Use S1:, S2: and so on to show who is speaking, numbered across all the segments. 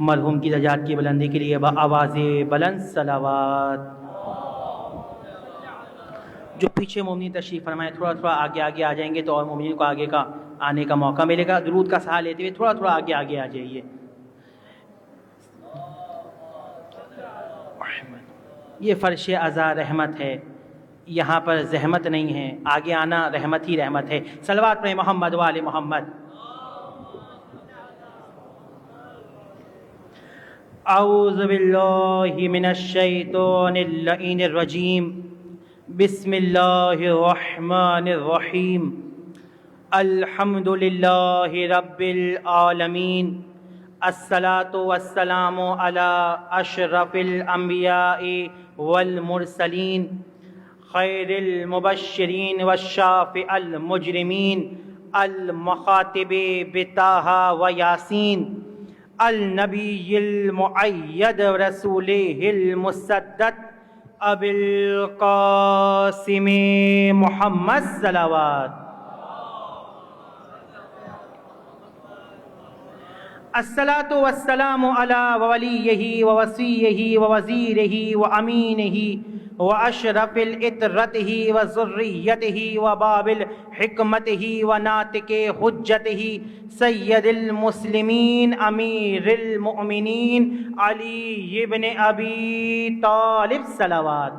S1: مرحوم کی درجات کی بلندی کے لیے بآواز بلند صلوات۔ جو پیچھے مومنین تشریف فرمائے تھوڑا تھوڑا آگے آگے آ جائیں گے تو اور مومنین کو آگے کا آنے کا موقع ملے گا۔ درود کا سہارا لیتے ہوئے تھوڑا تھوڑا آگے آگے آ جائیے۔ یہ فرش عزا رحمت ہے، یہاں پر زحمت نہیں ہے، آگے آنا رحمت ہی رحمت ہے۔ صلوات پڑھیں محمد و آل محمد۔ اعوذ باللہ من الشیطان اللعین الرجیم، بسم اللہ الرحمن الرحیم، الحمد للہ رب العالمین، الصلاة والسلام علی اشرف الانبیاء والمرسلین، خیر المبشرین والشافع المجرمین، المخاطب بطہ و یاسین، النبی المؤید رسولہ المسدد ابی القاسم محمد صلوات۔ الصلاۃ والسلام علی ولیہ ووصیہ ووزیرہ وامینہ واشرف العطرتہ وذریتہ وباب الحکمتہ وناطق حجتہ سید المسلمین امیر المؤمنین علی بن ابی طالب صلوات۔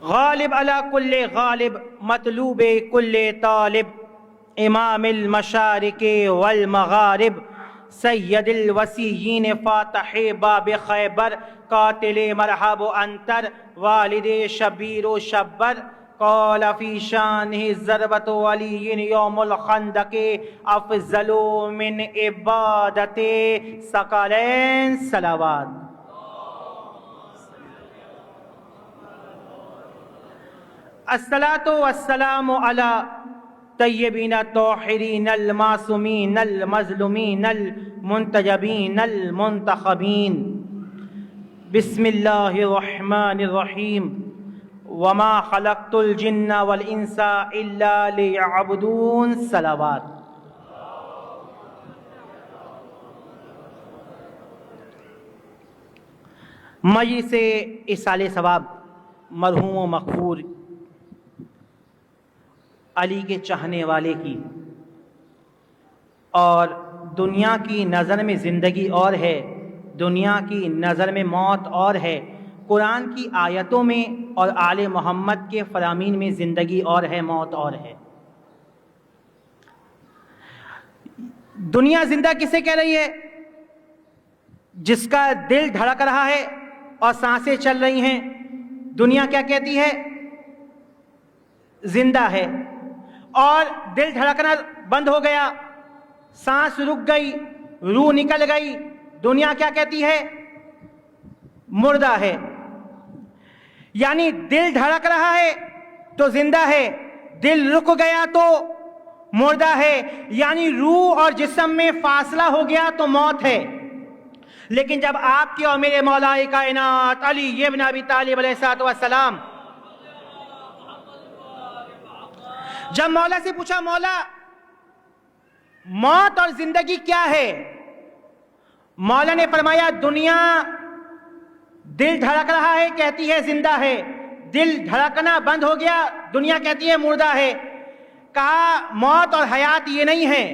S1: غالب علی کل غالب مطلوب کل طالب، امام المشارق والمغارب، سید الوسیین فاتح باب خیبر، قاتل مرحب و انتر، والد شبیر و شبر، قال فی شانہ ضربت علی یوم الخندق افضل من عبادت ثقلین صلوات۔ الصلاۃ والسلام علی طیبین الطاہرین المعصومین المظلومین المنتجبین المنتخبین، بسم اللہ الرحمن الرحیم، وما خلقت الجن والانس الا لیعبدون صلوات۔ مجلس ایصال ثواب مرحوم و مغفور علی کے چاہنے والے کی، اور دنیا کی نظر میں زندگی اور ہے، دنیا کی نظر میں موت اور ہے، قرآن کی آیتوں میں اور آل محمد کے فرامین میں زندگی اور ہے، موت اور ہے۔ دنیا زندہ کسے کہہ رہی ہے؟ جس کا دل دھڑک رہا ہے اور سانسیں چل رہی ہیں، دنیا کیا کہتی ہے؟ زندہ ہے۔ اور دل دھڑکنا بند ہو گیا، سانس رک گئی، روح نکل گئی، دنیا کیا کہتی ہے؟ مردہ ہے۔ یعنی دل دھڑک رہا ہے تو زندہ ہے، دل رک گیا تو مردہ ہے، یعنی روح اور جسم میں فاصلہ ہو گیا تو موت ہے۔ لیکن جب آپ کے اور میرے مولا کائنات علی ابن ابی طالب علیہ السلام جب مولا سے پوچھا، مولا موت اور زندگی کیا ہے؟ مولا نے فرمایا، دنیا دل دھڑک رہا ہے کہتی ہے زندہ ہے، دل دھڑکنا بند ہو گیا دنیا کہتی ہے مردہ ہے۔ کہا موت اور حیات یہ نہیں ہے،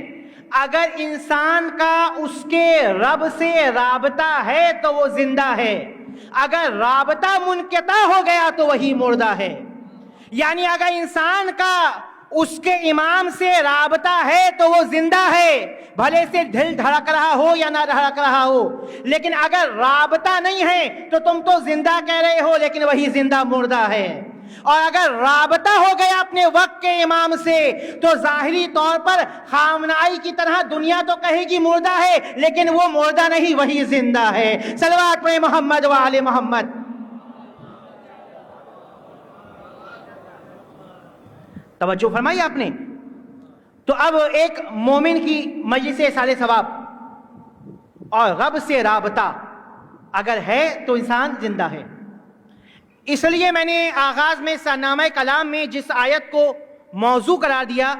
S1: اگر انسان کا اس کے رب سے رابطہ ہے تو وہ زندہ ہے، اگر رابطہ منقطع ہو گیا تو وہی مردہ ہے۔ یعنی اگر انسان کا اس کے امام سے رابطہ ہے تو وہ زندہ ہے، بھلے سے دل دھڑک رہا ہو یا نہ دھڑک رہا ہو، لیکن اگر رابطہ نہیں ہے تو تم تو زندہ کہہ رہے ہو لیکن وہی زندہ مردہ ہے۔ اور اگر رابطہ ہو گیا اپنے وقت کے امام سے تو ظاہری طور پر خامنائی کی طرح دنیا تو کہے گی مردہ ہے، لیکن وہ مردہ نہیں، وہی زندہ ہے۔ صلوات پڑھیں محمد و آل محمد۔ توجہ فرمائی آپ نے؟ تو اب ایک مومن کی مجلس ایصال ثواب اور رب سے رابطہ اگر ہے تو انسان زندہ ہے۔ اس لیے میں نے آغاز میں سرنامہ کلام میں جس آیت کو موضوع قرار دیا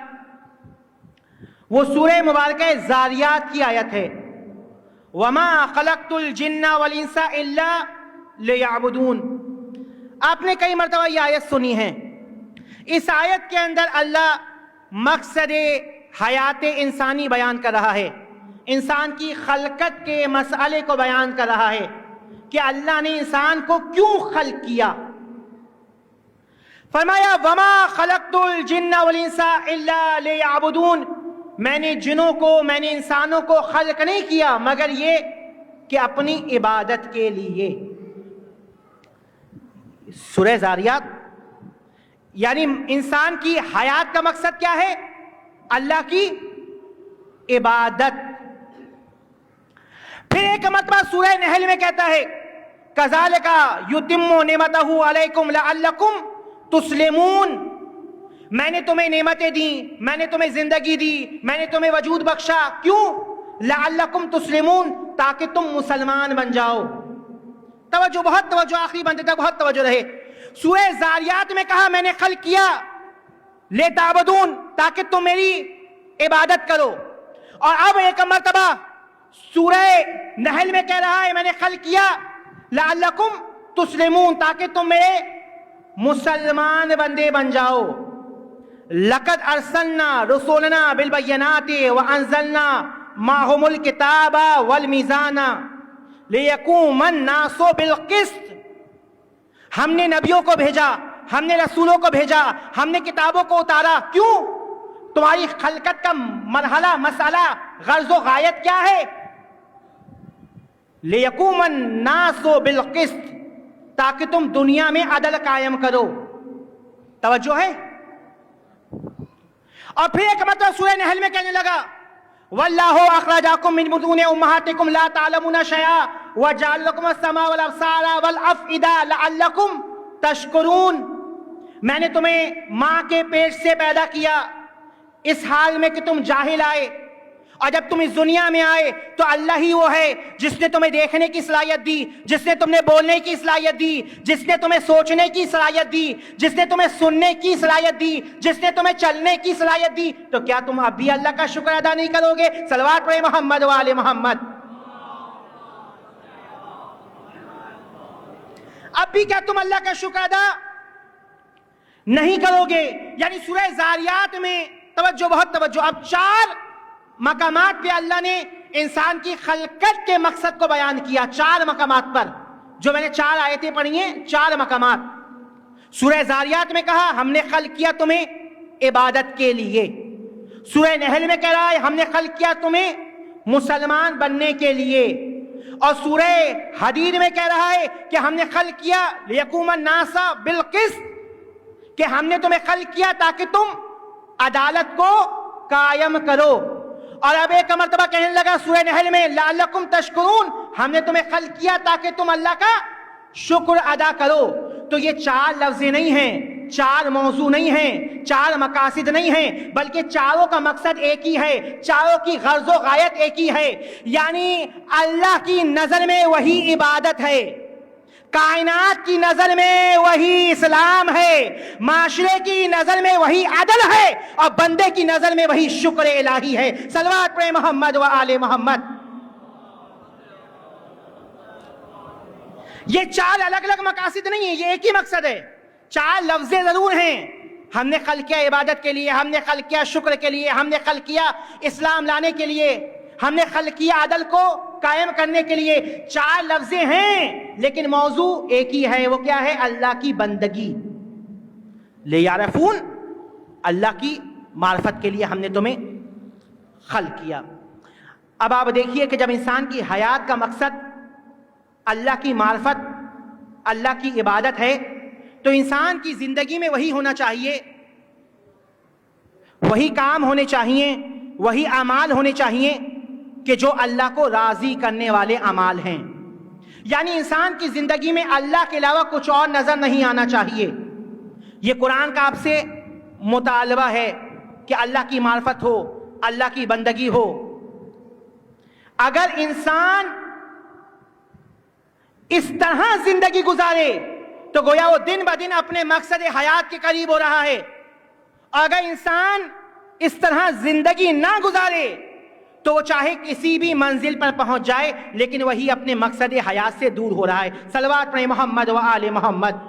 S1: وہ سورہ مبارکہ زاریات کی آیت ہے، وَمَا خَلَقْتُ الْجِنَّ وَالْإِنسَ إِلَّا لِيَعْبُدُونَ۔ آپ نے کئی مرتبہ یہ آیت سنی ہے۔ اس آیت کے اندر اللہ مقصد حیات انسانی بیان کر رہا ہے، انسان کی خلقت کے مسئلے کو بیان کر رہا ہے کہ اللہ نے انسان کو کیوں خلق کیا۔ فرمایا وَمَا خَلَقْتُ الْجِنَّ وَالْإِنسَ إِلَّا لِيَعْبُدُونَ، میں نے جنوں کو، میں نے انسانوں کو خلق نہیں کیا مگر یہ کہ اپنی عبادت کے لیے۔ سورہ زاریات یعنی انسان کی حیات کا مقصد کیا ہے؟ اللہ کی عبادت۔ پھر ایک مرتبہ سورہ نحل میں کہتا ہے كَذَلِكَ يُتِمُّ نِعْمَتَهُ عَلَيْكُمْ لَعَلَّكُمْ تُسْلِمُونَ، میں نے تمہیں نعمتیں دیں، میں نے تمہیں زندگی دی، میں نے تمہیں وجود بخشا، کیوں؟ لَعَلَّكُمْ تُسْلِمُونَ، تاکہ تم مسلمان بن جاؤ۔ توجہ، بہت توجہ، آخری بندے تک بہت توجہ رہے۔ سورہ زاریات میں کہا میں نے خلق کیا لِتَعْبُدُونَ، تاکہ تم میری عبادت کرو، اور اب ایک مرتبہ سورہ نحل میں کہہ رہا ہے میں نے خلق کیا لَعَلَّكُمْ تُسْلِمُونَ، تاکہ تم میرے مسلمان بندے بن جاؤ۔ لَقَدْ أَرْسَلْنَا رُسُلَنَا بِالْبَيِّنَاتِ وَأَنزَلْنَا مَعَهُمُ الْكِتَابَ وَالْمِيزَانَ لِيَقُومَ النَّاسُ بِالْقِسْطِ، ہم نے نبیوں کو بھیجا، ہم نے رسولوں کو بھیجا، ہم نے کتابوں کو اتارا، کیوں؟ تمہاری خلقت کا مرحلہ، مسئلہ، غرض و غایت کیا ہے؟ لِيَقُومَ النَّاسُ بِالْقِسْطِ، تاکہ تم دنیا میں عدل قائم کرو۔ توجہ ہے؟ اور پھر ایک مرتبہ سورہ نحل میں کہنے لگا وَاللَّهُ أَخْرَجَكُم مِّن بُطُونِ أُمَّهَاتِكُمْ لَا تَعْلَمُونَ شَيْئًا وَجَعَلَ لَكُمُ السَّمْعَ وَالْأَبْصَارَ وَالْأَفْئِدَةَ لَعَلَّكُمْ تَشْكُرُونَ، میں نے تمہیں ماں کے پیٹ سے پیدا کیا اس حال میں کہ تم جاہل آئے، اور جب تم اس دنیا میں آئے تو اللہ ہی وہ ہے جس نے تمہیں دیکھنے کی صلاحیت دی، جس نے تمہیں بولنے کی صلاحیت دی، جس نے تمہیں سوچنے کی صلاحیت دی، جس نے تمہیں سننے کی صلاحیت دی، جس نے تمہیں چلنے کی صلاحیت دی، تو کیا تم اب بھی اللہ کا شکر ادا نہیں کرو گے؟ صلوات پڑھیں محمد و آل محمد۔ اب بھی کیا تم اللہ کا شکر ادا نہیں کرو گے؟ یعنی سورہ زاریات میں توجہ، بہت توجہ، اب 4 مقامات پہ اللہ نے انسان کی خلقت کے مقصد کو بیان کیا، 4 مقامات پر، جو میں نے 4 آیتیں پڑھی ہیں، 4 مقامات۔ سورہ زاریات میں کہا ہم نے خلق کیا تمہیں عبادت کے لیے، سورہ نحل میں کہہ رہا ہے ہم نے خلق کیا تمہیں مسلمان بننے کے لیے، اور سورہ حدید میں کہہ رہا ہے کہ ہم نے خلق کیا لِيَقُومَ النَّاسَ بِالْقِسْطِ، کہ ہم نے تمہیں خلق کیا تاکہ تم عدالت کو قائم کرو۔ اور اب ایک مرتبہ کہنے لگا سورہ نحل میں لَعَلَّكُمْ تَشْكُرُونَ، ہم نے تمہیں خلق کیا تاکہ تم اللہ کا شکر ادا کرو۔ تو یہ 4 لفظ نہیں ہیں، 4 موضوع نہیں ہیں، 4 مقاصد نہیں ہیں، بلکہ چاروں کا مقصد ایک ہی ہے، چاروں کی غرض و غایت ایک ہی ہے، یعنی اللہ کی نظر میں وہی عبادت ہے، کائنات کی نظر میں وہی اسلام ہے، معاشرے کی نظر میں وہی عدل ہے، اور بندے کی نظر میں وہی شکر الہی ہے۔ صلوات پڑھیں محمد و آل محمد۔ یہ 4 الگ الگ مقاصد نہیں ہیں، یہ ایک ہی مقصد ہے، 4 لفظ ضرور ہیں۔ ہم نے خلق کیا عبادت کے لیے، ہم نے خلق کیا شکر کے لیے، ہم نے خلق کیا اسلام لانے کے لیے، ہم نے خلق کیا عدل کو قائم کرنے کے لیے۔ 4 لفظ ہیں لیکن موضوع ایک ہی ہے، وہ کیا ہے؟ اللہ کی بندگی۔ لِيَعْرِفُونَ، اللہ کی معرفت کے لیے ہم نے تمہیں خلق کیا۔ اب آپ دیکھیے کہ جب انسان کی حیات کا مقصد اللہ کی معرفت، اللہ کی عبادت ہے، تو انسان کی زندگی میں وہی ہونا چاہیے، وہی کام ہونے چاہیے، وہی اعمال ہونے چاہیے کہ جو اللہ کو راضی کرنے والے اعمال ہیں۔ یعنی انسان کی زندگی میں اللہ کے علاوہ کچھ اور نظر نہیں آنا چاہیے۔ یہ قرآن کا آپ سے مطالبہ ہے کہ اللہ کی معرفت ہو، اللہ کی بندگی ہو۔ اگر انسان اس طرح زندگی گزارے تو گویا وہ دن بدن اپنے مقصد حیات کے قریب ہو رہا ہے، اور اگر انسان اس طرح زندگی نہ گزارے تو وہ چاہے کسی بھی منزل پر پہنچ جائے لیکن وہی اپنے مقصد حیات سے دور ہو رہا ہے. صلوات پڑھیں محمد و آل محمد.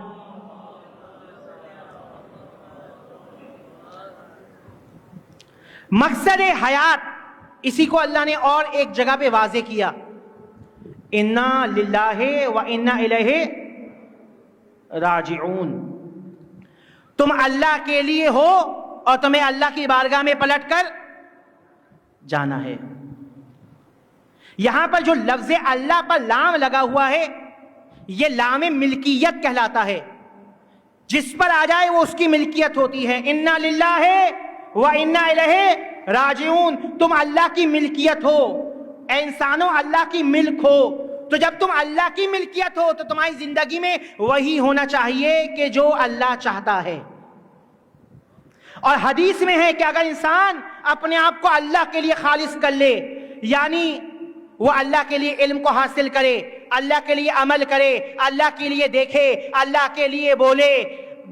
S1: مقصد حیات اسی کو اللہ نے اور ایک جگہ پہ واضح کیا. انا للہ و انا الیہ راجعون. تم اللہ کے لیے ہو اور تمہیں اللہ کی بارگاہ میں پلٹ کر جانا ہے. یہاں پر جو لفظ اللہ پر لام لگا ہوا ہے یہ لام ملکیت کہلاتا ہے. جس پر آ جائے وہ اس کی ملکیت ہوتی ہے. انا للہ و انا الیہ راجعون. تم اللہ کی ملکیت ہو. اے انسانوں اللہ کی ملک ہو. تو جب تم اللہ کی ملکیت ہو تو تمہاری زندگی میں وہی ہونا چاہیے کہ جو اللہ چاہتا ہے. اور حدیث میں ہے کہ اگر انسان اپنے آپ کو اللہ کے لیے خالص کر لے, یعنی وہ اللہ کے لیے علم کو حاصل کرے, اللہ کے لیے عمل کرے, اللہ کے لیے دیکھے, اللہ کے لیے بولے,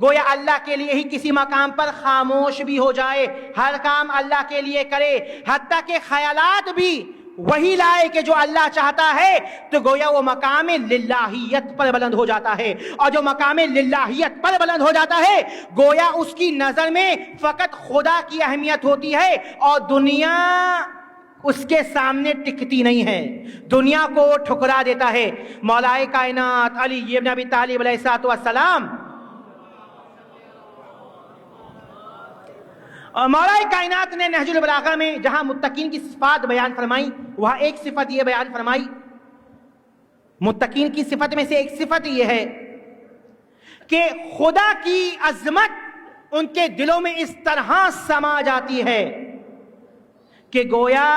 S1: گویا اللہ کے لیے ہی کسی مقام پر خاموش بھی ہو جائے, ہر کام اللہ کے لیے کرے, حتیٰ کہ خیالات بھی وہی لائے کہ جو اللہ چاہتا ہے, تو گویا وہ مقام للہیت پر بلند ہو جاتا ہے. اور جو مقام للہیت پر بلند ہو جاتا ہے گویا اس کی نظر میں فقط خدا کی اہمیت ہوتی ہے اور دنیا اس کے سامنے ٹکتی نہیں ہے, دنیا کو ٹھکرا دیتا ہے. مولائے کائنات علی ابن ابی طالب علیہ السلام, مولا کائنات نے نہج البلاغہ میں جہاں متقین کی صفات بیان فرمائی وہاں ایک صفت یہ بیان فرمائی, متقین کی صفت میں سے ایک صفت یہ ہے کہ خدا کی عظمت ان کے دلوں میں اس طرح سما جاتی ہے کہ گویا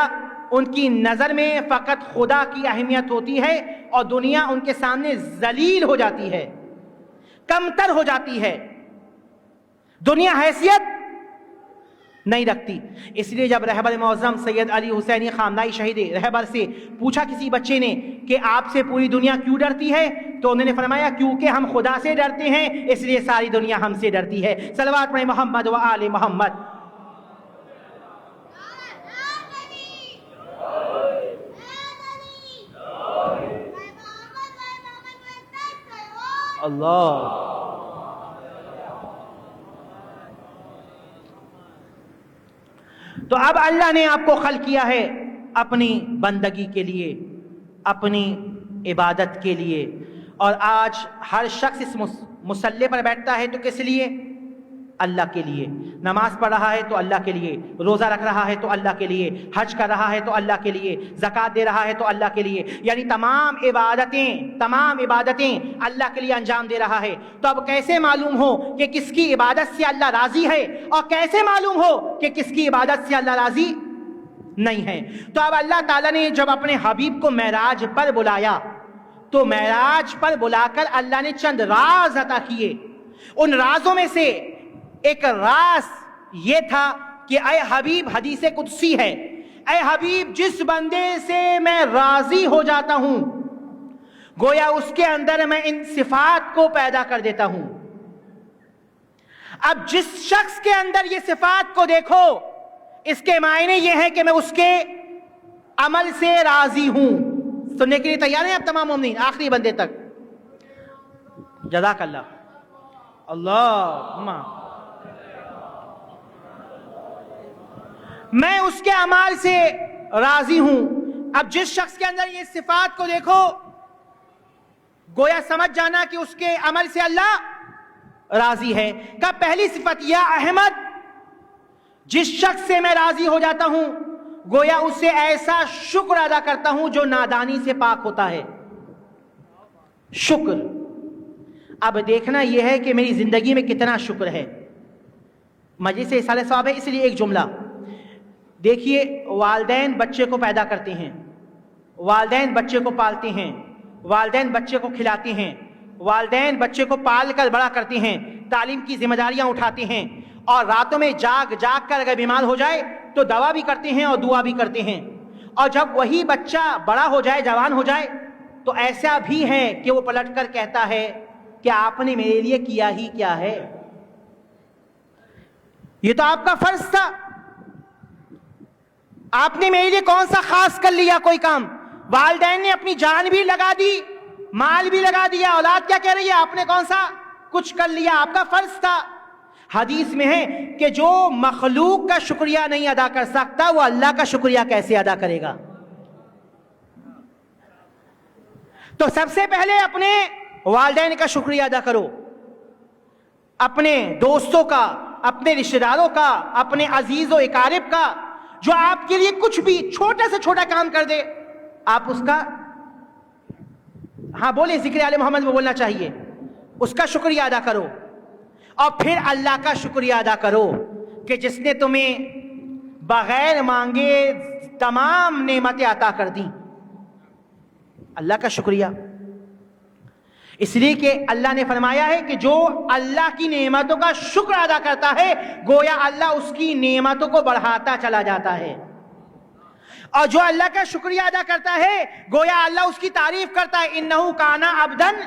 S1: ان کی نظر میں فقط خدا کی اہمیت ہوتی ہے اور دنیا ان کے سامنے ذلیل ہو جاتی ہے, کمتر ہو جاتی ہے, دنیا حیثیت نہیں رکھتی. اس لیے جب رہبر معظم سید علی حسینی خامنائی شہید رہبر سے پوچھا کسی بچے نے کہ آپ سے پوری دنیا کیوں ڈرتی ہے, تو انہوں نے فرمایا کیونکہ ہم خدا سے ڈرتے ہیں اس لیے ساری دنیا ہم سے ڈرتی ہے. صلوات پڑھیں محمد و آل محمد. اللہ. تو اب اللہ نے آپ کو خلق کیا ہے اپنی بندگی کے لیے, اپنی عبادت کے لیے, اور آج ہر شخص اس مصلی پر بیٹھتا ہے تو کس لیے؟ اللہ کے لیے. نماز پڑھ رہا ہے تو اللہ کے لیے, روزہ رکھ رہا ہے تو اللہ کے لیے, حج کر رہا ہے تو اللہ کے لیے, زکوٰۃ دے رہا ہے تو اللہ کے لیے, یعنی تمام عبادتیں اللہ کے لیے انجام دے رہا ہے. تو اب کیسے معلوم ہو کہ کس کی عبادت سے اللہ راضی ہے اور کیسے معلوم ہو کہ کس کی عبادت سے اللہ راضی نہیں ہے؟ تو اب اللہ تعالیٰ نے جب اپنے حبیب کو معراج پر بلایا تو معراج پر بلا کر اللہ نے چند راز عطا کیے. ان رازوں میں سے ایک راز یہ تھا کہ اے حبیب, حدیث قدسی ہے, اے حبیب جس بندے سے میں راضی ہو جاتا ہوں گویا اس کے اندر میں ان صفات کو پیدا کر دیتا ہوں. اب جس شخص کے اندر یہ صفات کو دیکھو اس کے معنی یہ ہے کہ میں اس کے عمل سے راضی ہوں. سننے کے لیے تیار ہیں آپ تمام مومنین آخری بندے تک؟ جزاک اللہ. اللہ میں اس کے اعمال سے راضی ہوں. اب جس شخص کے اندر یہ صفات کو دیکھو گویا سمجھ جانا کہ اس کے عمل سے اللہ راضی ہے. کا پہلی صفت یا احمد, جس شخص سے میں راضی ہو جاتا ہوں گویا اس سے ایسا شکر ادا کرتا ہوں جو نادانی سے پاک ہوتا ہے. شکر. اب دیکھنا یہ ہے کہ میری زندگی میں کتنا شکر ہے. مجلس اصالہ ثواب ہے اس لیے ایک جملہ دیکھیے, والدین بچے کو پیدا کرتے ہیں, والدین بچے کو پالتے ہیں, والدین بچے کو کھلاتے ہیں, والدین بچے کو پال کر بڑا کرتے ہیں, تعلیم کی ذمہ داریاں اٹھاتے ہیں, اور راتوں میں جاگ کر اگر بیمار ہو جائے تو دوا بھی کرتے ہیں اور دعا بھی کرتے ہیں. اور جب وہی بچہ بڑا ہو جائے, جوان ہو جائے, تو ایسا بھی ہے کہ وہ پلٹ کر کہتا ہے کہ آپ نے میرے لیے کیا ہی کیا ہے, یہ تو آپ کا فرض تھا, آپ نے میرے لیے کون سا خاص کر لیا کوئی کام؟ والدین نے اپنی جان بھی لگا دی، مال بھی لگا دیا، اولاد کیا کہہ رہی ہے؟ آپ نے کون سا کچھ کر لیا؟ آپ کا فرض تھا۔ حدیث میں ہے کہ جو مخلوق کا شکریہ نہیں ادا کر سکتا وہ اللہ کا شکریہ کیسے ادا کرے گا؟ تو سب سے پہلے اپنے والدین کا شکریہ ادا کرو، اپنے دوستوں کا، اپنے رشتہ داروں کا، اپنے عزیز و اقارب کا، جو آپ کے لیے کچھ بھی چھوٹا سے چھوٹا کام کر دے آپ اس کا، ہاں بولے ذکر آل محمد میں بولنا چاہیے، اس کا شکریہ ادا کرو۔ اور پھر اللہ کا شکریہ ادا کرو کہ جس نے تمہیں بغیر مانگے تمام نعمتیں عطا کر دیں، اللہ کا شکریہ۔ اس لیے کہ اللہ نے فرمایا ہے کہ جو اللہ کی نعمتوں کا شکر ادا کرتا ہے گویا اللہ اس کی نعمتوں کو بڑھاتا چلا جاتا ہے، اور جو اللہ کا شکریہ ادا کرتا ہے گویا اللہ اس کی تعریف کرتا ہے، انہو کانا عبدن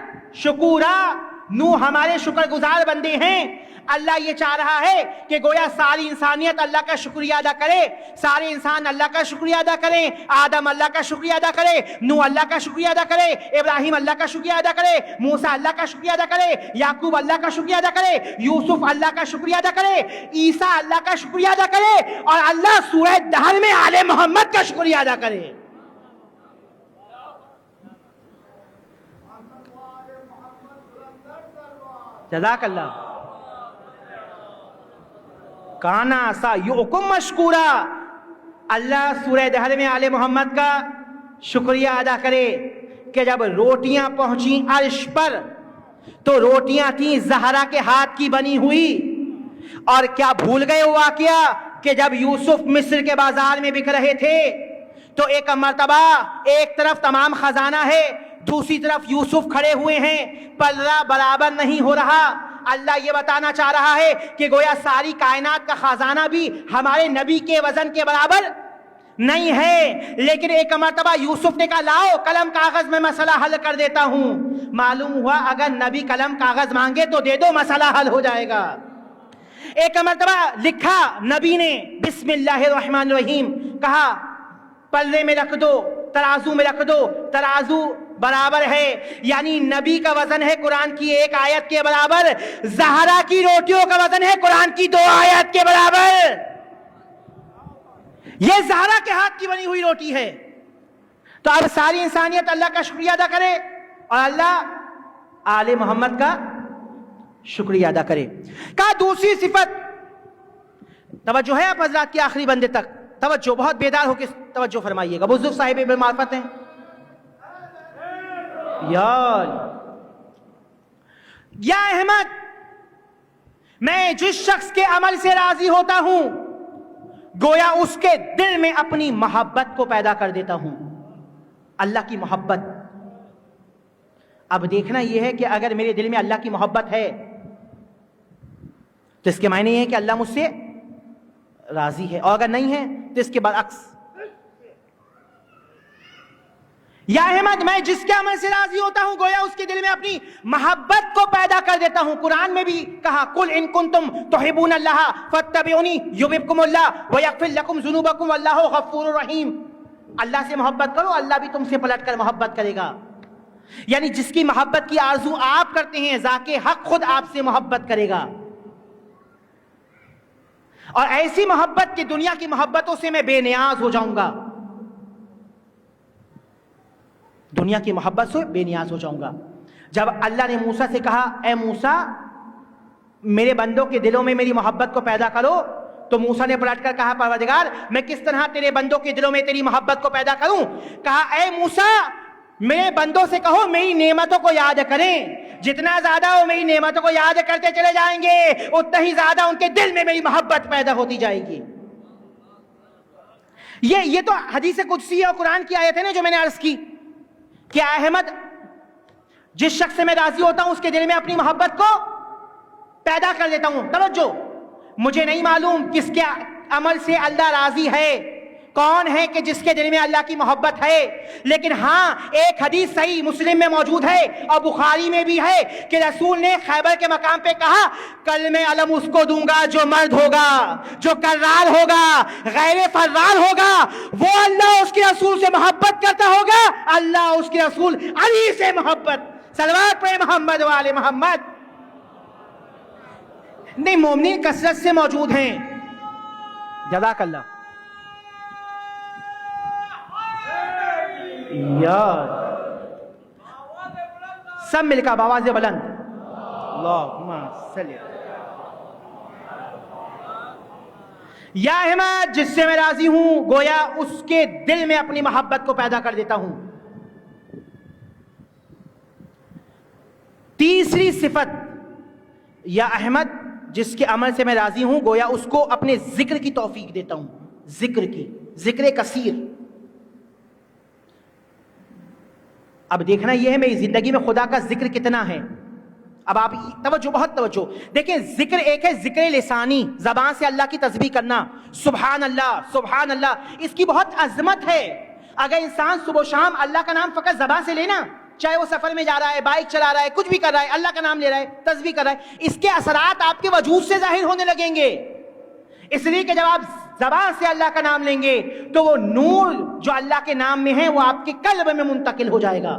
S1: شکورا، نوح ہمارے شکر گزار بندے ہیں۔ اللہ یہ چاہ رہا ہے کہ گویا ساری انسانیت اللہ کا شکریہ ادا کرے، سارے انسان اللہ کا شکریہ ادا کریں، آدم اللہ کا شکریہ ادا کرے، نوح اللہ کا شکریہ ادا کرے، ابراہیم اللہ کا شکریہ ادا کرے، موسیٰ اللہ کا شکریہ ادا کرے، یعقوب اللہ کا شکریہ ادا کرے، یوسف اللہ کا شکریہ ادا کرے، عیسیٰ اللہ کا شکریہ ادا کرے، اور اللہ سورہ دہر میں آل محمد کا شکریہ ادا کرے۔ جزاک اللہ۔ کانا سایؤکم مشکورا، اللہ سورہ دہر میں آل محمد کا شکریہ ادا کرے کہ جب روٹیاں پہنچیں عرش پر تو روٹیاں تھیں زہرا کے ہاتھ کی بنی ہوئی، اور کیا بھول گئے وہ واقعہ کہ جب یوسف مصر کے بازار میں بک رہے تھے تو ایک مرتبہ ایک طرف تمام خزانہ ہے، دوسری طرف یوسف کھڑے ہوئے ہیں، پلہ برابر نہیں ہو رہا۔ اللہ یہ بتانا چاہ رہا ہے کہ گویا ساری کائنات کا خزانہ بھی ہمارے نبی کے وزن کے برابر نہیں ہے، لیکن ایک مرتبہ یوسف نے کہا لاؤ قلم کاغذ میں مسئلہ حل کر دیتا ہوں۔ معلوم ہوا اگر نبی قلم کاغذ مانگے تو دے دو، مسئلہ حل ہو جائے گا۔ ایک مرتبہ لکھا نبی نے بسم اللہ الرحمن الرحیم، کہا پلے میں رکھ دو، ترازو میں رکھ دو، ترازو برابر ہے، یعنی نبی کا وزن ہے قرآن کی ایک آیت کے برابر، زہرا کی روٹیوں کا وزن ہے قرآن کی 2 آیت کے برابر۔ یہ زہرا کے ہاتھ کی بنی ہوئی روٹی ہے۔ تو اب ساری انسانیت اللہ کا شکریہ ادا کرے اور اللہ آل محمد کا شکریہ ادا کرے۔ کہا دوسری صفت، توجہ ہے آپ حضرات کے آخری بندے تک، توجہ، بہت بیدار ہو کے توجہ فرمائیے گا، بزرگ صاحب ابن معرفت ہیں۔ یا احمد، میں جس شخص کے عمل سے راضی ہوتا ہوں گویا اس کے دل میں اپنی محبت کو پیدا کر دیتا ہوں، اللہ کی محبت۔ اب دیکھنا یہ ہے کہ اگر میرے دل میں اللہ کی محبت ہے تو اس کے معنی یہ ہے کہ اللہ مجھ سے راضی ہے، اور اگر نہیں ہے تو اس کے برعکس۔ یا احمد، میں جس کے عمل سے راضی ہوتا ہوں گویا اس کے دل میں اپنی محبت کو پیدا کر دیتا ہوں۔ قرآن میں بھی کہا قل ان کنتم تحبون اللہ فاتبعونی یحببکم اللہ ویغفر لکم ذنوبکم واللہ غفور رحیم۔ اللہ سے محبت کرو، اللہ بھی تم سے پلٹ کر محبت کرے گا، یعنی جس کی محبت کی آرزو آپ کرتے ہیں ذاک حق خود آپ سے محبت کرے گا، اور ایسی محبت کہ دنیا کی محبتوں سے میں بے نیاز ہو جاؤں گا، دنیا کی محبت سے بے نیاز ہو جاؤں گا۔ جب اللہ نے موسیٰ سے کہا اے موسیٰ میرے بندوں کے دلوں میں میری محبت کو پیدا کرو، تو موسیٰ نے پلٹ کر کہا پروردگار میں کس طرح تیرے بندوں کے دلوں میں تیری محبت کو پیدا کروں؟ کہا اے موسیٰ میرے بندوں سے کہو میری نعمتوں کو یاد کریں، جتنا زیادہ وہ میری نعمتوں کو یاد کرتے چلے جائیں گے اتنا ہی زیادہ ان کے دل میں میری محبت پیدا ہوتی جائے گی۔ یہ تو حدیث قدسی اور قرآن کی آیت ہے نا جو میں نے عرض کی کہ احمد جس شخص سے میں راضی ہوتا ہوں اس کے دل میں اپنی محبت کو پیدا کر دیتا ہوں۔ توجہ، مجھے نہیں معلوم کس کے عمل سے اللہ راضی ہے، کون ہے کہ جس کے دل میں اللہ کی محبت ہے؟ لیکن ہاں ایک حدیث صحیح مسلم میں موجود ہے اور بخاری میں بھی ہے کہ رسول نے خیبر کے مقام پہ کہا کل میں علم اس کو دوں گا جو مرد ہوگا، جو کرار ہوگا، غیر فرار ہوگا، وہ اللہ اس کے رسول سے محبت کرتا ہوگا، اللہ اس کے رسول علی سے محبت. صلوات پڑھے محمد والے محمد. نہیں، مومنین کثرت سے موجود ہیں. جزاک اللہ. یار سب مل کر آواز بلند اللہم صلی. یا احمد جس سے میں راضی ہوں گویا اس کے دل میں اپنی محبت کو پیدا کر دیتا ہوں. تیسری صفت یا احمد جس کے عمل سے میں راضی ہوں گویا اس کو اپنے ذکر کی توفیق دیتا ہوں. ذکر کثیر. اب دیکھنا یہ ہے میری زندگی میں خدا کا ذکر کتنا ہے. اب آپ توجہ، بہت توجہ دیکھیں. ذکر ایک ہے ذکر لسانی، زبان سے اللہ کی تسبیح کرنا، سبحان اللہ سبحان اللہ. اس کی بہت عظمت ہے. اگر انسان صبح و شام اللہ کا نام فقط زبان سے لینا، چاہے وہ سفر میں جا رہا ہے، بائک چلا رہا ہے، کچھ بھی کر رہا ہے، اللہ کا نام لے رہا ہے، تسبیح کر رہا ہے، اس کے اثرات آپ کے وجود سے ظاہر ہونے لگیں گے. اس لیے کہ جب آپ زبان سے اللہ کا نام لیں گے تو وہ نور جو اللہ کے نام میں ہے وہ آپ کے قلب میں منتقل ہو جائے گا.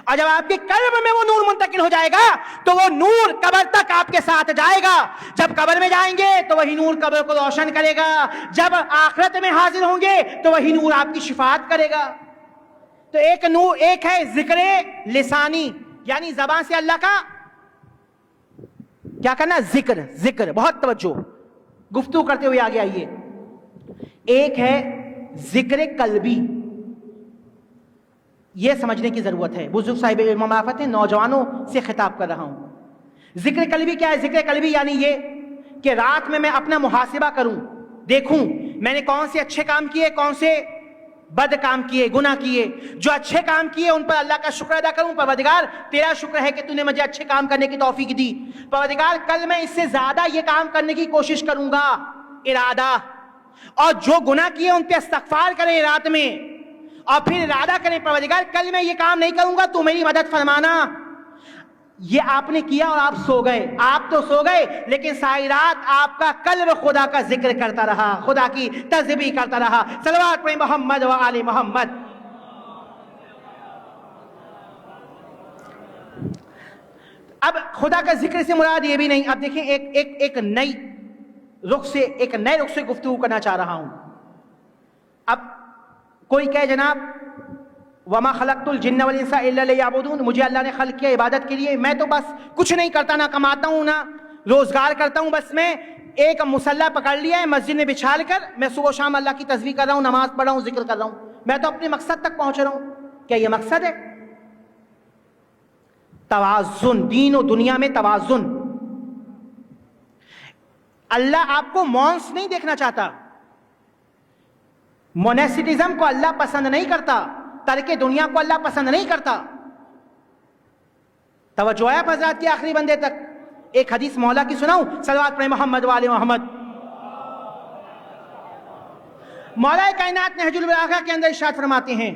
S1: اور جب آپ کے قلب میں وہ نور منتقل ہو جائے گا تو وہ نور قبر تک آپ کے ساتھ جائے گا. جب قبر میں جائیں گے تو وہی نور قبر کو روشن کرے گا. جب آخرت میں حاضر ہوں گے تو وہی نور آپ کی شفاعت کرے گا. تو ایک ہے ذکر لسانی، یعنی زبان سے اللہ کا کیا کرنا؟ ذکر. بہت توجہ، گفتگو کرتے ہوئے آگے آئیے. ایک ہے ذکر قلبی. یہ سمجھنے کی ضرورت ہے. بزرگ صاحب امامت ہیں، نوجوانوں سے خطاب کر رہا ہوں. ذکر قلبی کیا ہے؟ ذکر قلبی یعنی یہ کہ رات میں اپنا محاسبہ کروں، دیکھوں میں نے کون سے اچھے کام کیے، کون سے بد کام کیے، گناہ کیے. جو اچھے کام کیے ان پر اللہ کا شکر ادا کروں. پروردگار تیرا شکر ہے کہ تو نے مجھے اچھے کام کرنے کی توفیق دی. پروردگار کل میں اس سے زیادہ یہ کام کرنے کی کوشش کروں گا، ارادہ. اور جو گناہ کیے ان پہ استغفار کریں رات میں، اور پھر ارادہ کریں پروردگار کل میں یہ کام نہیں کروں گا، تو میری مدد فرمانا. یہ آپ نے کیا اور آپ سو گئے. آپ تو سو گئے لیکن ساری رات آپ کا قلب خدا کا ذکر کرتا رہا، خدا کی تسبیح کرتا رہا. صلوات پڑھیں محمد و آل محمد. اب خدا کا ذکر سے مراد یہ بھی نہیں. اب دیکھیں ایک نئے رخ سے گفتگو کرنا چاہ رہا ہوں. اب کوئی کہے جناب وما خلقت الجن والانس الا لیعبدون، مجھے اللہ نے خلق کیا عبادت کے لیے، میں تو بس کچھ نہیں کرتا، نہ کماتا ہوں نہ روزگار کرتا ہوں، بس میں ایک مصلی پکڑ لیا ہے مسجد میں بچھا کر، میں صبح و شام اللہ کی تسبیح کر رہا ہوں، نماز پڑھ رہا ہوں، ذکر کر رہا ہوں، میں تو اپنے مقصد تک پہنچ رہا ہوں. کیا یہ مقصد ہے؟ توازن، دین و دنیا میں توازن. اللہ آپ کو مونس نہیں دیکھنا چاہتا. مونیسٹزم کو اللہ پسند نہیں کرتا، ترک دنیا کو اللہ پسند نہیں کرتا. توجہ ہے حضرات کے آخری بندے تک. ایک حدیث مولا کی سناؤں؟ صلوات پڑھیں محمد والے محمد. مولا کائنات نہج البلاغہ کے اندر ارشاد فرماتے ہیں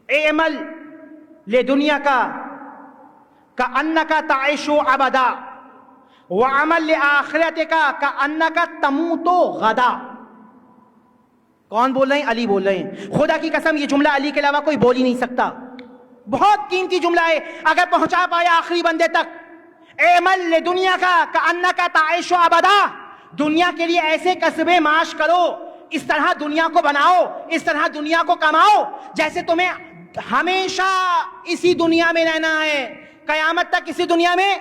S1: اعمل لدنیا کا کأنک تعیش ابدا وعمل لآخرت کا کأنک تموت غدا. کون بول رہے ہیں؟ علی بول رہے ہیں. خدا کی قسم یہ جملہ علی کے علاوہ کوئی بول ہی نہیں سکتا. بہت قیمتی جملہ ہے. اگر پہنچا پایا آخری بندے تک، اعمل لدنیا کا کأنک تعیش ابدا، دنیا کے لیے ایسے کسبے معاش کرو، اس طرح دنیا کو بناؤ، اس طرح دنیا کو کماؤ جیسے تمہیں ہمیشہ اسی دنیا میں رہنا ہے، قیامت تک اسی دنیا میں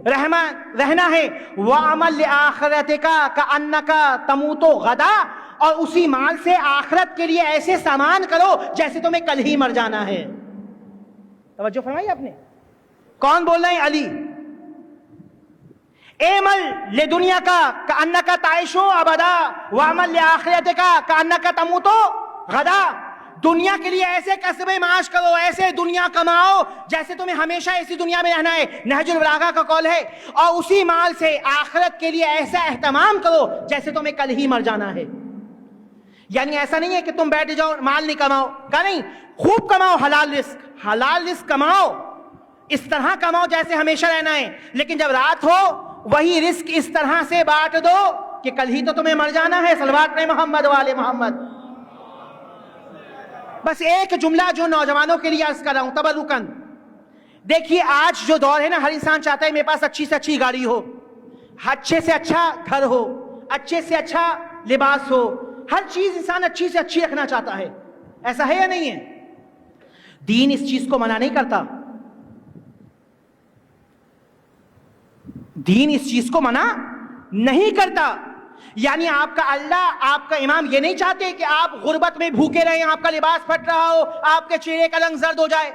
S1: رہنا ہے. وَعَمَلْ لِآخِرَتِكَ كَأَنَّكَ تَمُوتُ غَدًا، اور اسی مال سے آخرت کے لیے ایسے سامان کرو جیسے تمہیں کل ہی مر جانا ہے. توجہ فرمائی آپ نے. کون بول رہے ہیں؟ علی. اعمل لدنیا کا کأنک تعیش ابدا وعمل لآخرتک کأنک تموت غدا. دنیا کے لیے ایسے کسبے معاش کرو، ایسے دنیا کماؤ جیسے تمہیں ہمیشہ اسی دنیا میں رہنا ہے، نہج البلاغہ کا قول ہے. اور اسی مال سے آخرت کے لیے ایسا اہتمام کرو جیسے تمہیں کل ہی مر جانا ہے. یعنی ایسا نہیں ہے کہ تم بیٹھ جاؤ مال نہیں کماؤ، کہا نہیں، خوب کماؤ حلال رزق کماؤ، اس طرح کماؤ جیسے ہمیشہ رہنا ہے، لیکن جب رات ہو وہی رزق اس طرح سے بانٹ دو کہ کل ہی تو تمہیں مر جانا ہے۔ صلوات پڑھیں محمد والے محمد۔ بس ایک جملہ جو نوجوانوں کے لیے عرض کر رہا ہوں تبرکن، دیکھیے آج جو دور ہے نا، ہر انسان چاہتا ہے میرے پاس اچھی سے اچھی گاڑی ہو، اچھے سے اچھا گھر ہو، اچھے سے اچھا لباس ہو، ہر چیز انسان اچھی سے اچھی رکھنا چاہتا ہے، ایسا ہے یا نہیں ہے؟ دین اس چیز کو منع نہیں کرتا، دین اس چیز کو منع نہیں کرتا۔ یعنی آپ کا اللہ، آپ کا امام یہ نہیں چاہتے کہ آپ غربت میں بھوکے رہیں، آپ کا لباس پھٹ رہا ہو، آپ کے چہرے کا رنگ زرد ہو جائے۔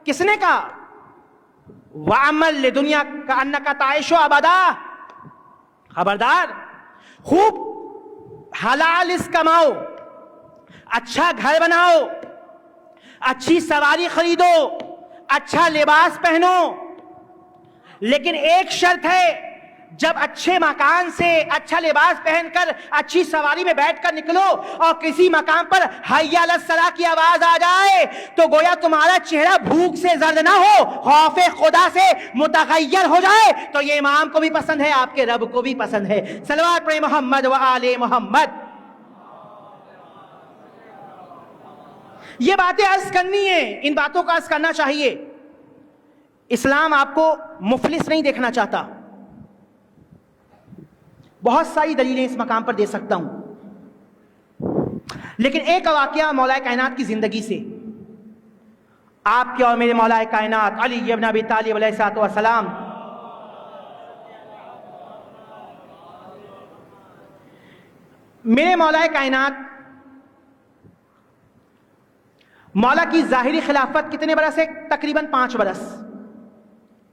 S1: کس نے کہا؟ وَعَمَلْ لِدُنْيَا كَأَنَّكَ تَعِيشُ أَبَدًا، خبردار، خوب حلال رزق کماؤ، اچھا گھر بناؤ، اچھی سواری خریدو، اچھا لباس پہنو، لیکن ایک شرط ہے، جب اچھے مکان سے اچھا لباس پہن کر اچھی سواری میں بیٹھ کر نکلو اور کسی مقام پر حی علی الصلاۃ کی آواز آ جائے تو گویا تمہارا چہرہ بھوک سے زرد نہ ہو، خوف خدا سے متغیر ہو جائے، تو یہ امام کو بھی پسند ہے، آپ کے رب کو بھی پسند ہے۔ صلوات پڑھیں محمد و آل محمد۔ یہ باتیں عرض کرنی ہیں، ان باتوں کا عرض کرنا چاہیے۔ اسلام آپ کو مفلس نہیں دیکھنا چاہتا۔ بہت ساری دلیلیں اس مقام پر دے سکتا ہوں، لیکن ایک واقعہ مولا کائنات کی زندگی سے، آپ کے اور میرے مولا کائنات علی ابن ابی طالب علیہ الصلوۃ والسلام، میرے مولا کائنات مولا کی ظاہری خلافت کتنے برس ہے؟ تقریباً 5 برس،